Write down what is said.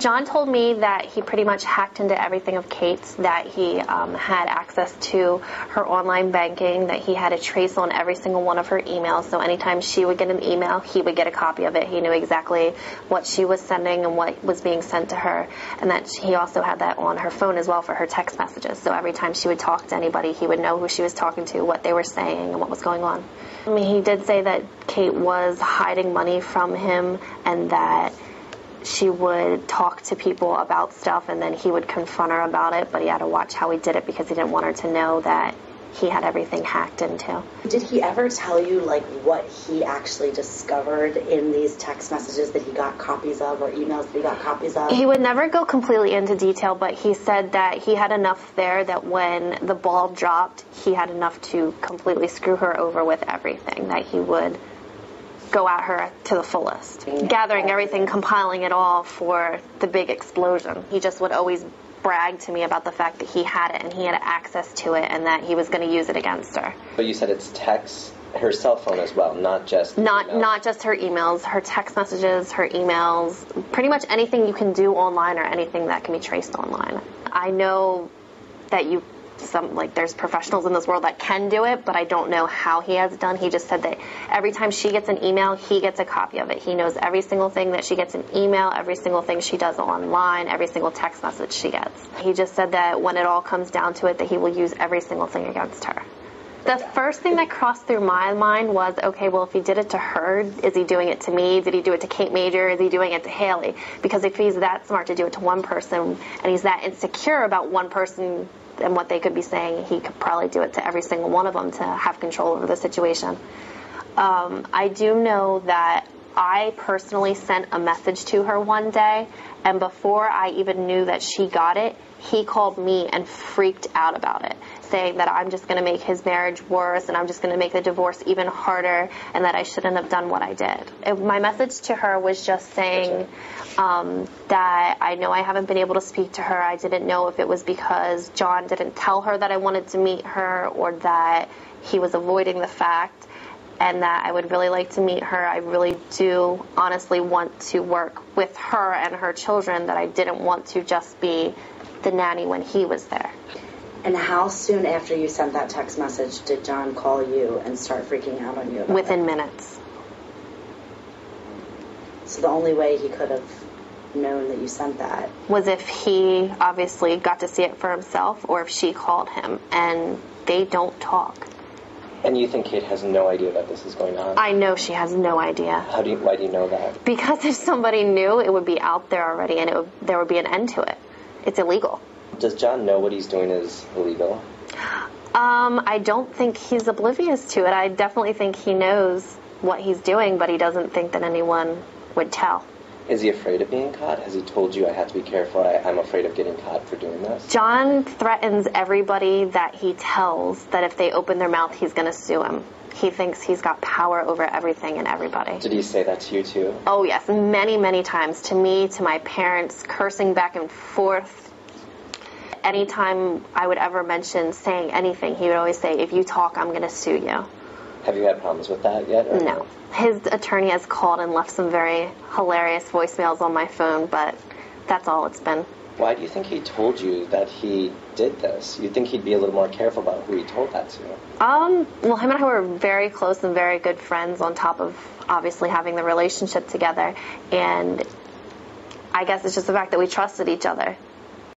John told me that he pretty much hacked into everything of Kate's, that he had access to her online banking, that he had a trace on every single one of her emails. So anytime she would get an email, he would get a copy of it. He knew exactly what she was sending and what was being sent to her. And that he also had that on her phone as well for her text messages. So every time she would talk to anybody, he would know who she was talking to, what they were saying, and what was going on. I mean, he did say that Kate was hiding money from him and that she would talk to people about stuff and then he would confront her about it, but he had to watch how he did it because he didn't want her to know that he had everything hacked into. Did he ever tell you, like, what he actually discovered in these text messages that he got copies of or emails that he got copies of? He would never go completely into detail, but he said that he had enough there that when the ball dropped, he had enough to completely screw her over with everything, that he would go at her to the fullest, gathering everything, compiling it all for the big explosion. He just would always brag to me about the fact that he had it and he had access to it and that he was going to use it against her. But you said it's text, her cell phone as well, not just not just her emails, her text messages, her emails, pretty much anything you can do online or anything that can be traced online. I know that there's professionals in this world that can do it, but I don't know how he has it done. He just said that every time she gets an email, he gets a copy of it. He knows every single thing that she gets an email, every single thing she does online, every single text message she gets. He just said that when it all comes down to it, that he will use every single thing against her. The first thing that crossed through my mind was, okay, well, if he did it to her, is he doing it to me? Did he do it to Kate Major? Is he doing it to Haley? Because if he's that smart to do it to one person and he's that insecure about one person and what they could be saying, he could probably do it to every single one of them to have control over the situation. I do know that I personally sent a message to her one day, and before I even knew that she got it, he called me and freaked out about it, saying that I'm just going to make his marriage worse and I'm just going to make the divorce even harder and that I shouldn't have done what I did. My message to her was just saying that I know I haven't been able to speak to her. I didn't know if it was because John didn't tell her that I wanted to meet her or that he was avoiding the fact, and that I would really like to meet her. I really do honestly want to work with her and her children, that I didn't want to just be the nanny when he was there. And how soon after you sent that text message did John call you and start freaking out on you about Within minutes. So the only way he could have known that you sent that was if he obviously got to see it for himself or if she called him, and they don't talk. And you think Kate has no idea that this is going on? I know she has no idea. Why do you know that? Because if somebody knew, it would be out there already and there would be an end to it. It's illegal. Does John know what he's doing is illegal? I don't think he's oblivious to it. I definitely think he knows what he's doing, but he doesn't think that anyone would tell. Is he afraid of being caught? Has he told you, I have to be careful, I'm afraid of getting caught for doing this? John threatens everybody that he tells that if they open their mouth, he's going to sue him. He thinks he's got power over everything and everybody. Did he say that to you too? Oh yes, many, many times. To me, to my parents, cursing back and forth. Anytime I would ever mention saying anything, he would always say, if you talk, I'm going to sue you. Have you had problems with that yet? Or no. His attorney has called and left some very hilarious voicemails on my phone, but that's all it's been. Why do you think he told you that he did this? You'd think he'd be a little more careful about who he told that to. Well, him and I were very close and very good friends on top of obviously having the relationship together. And I guess it's just the fact that we trusted each other.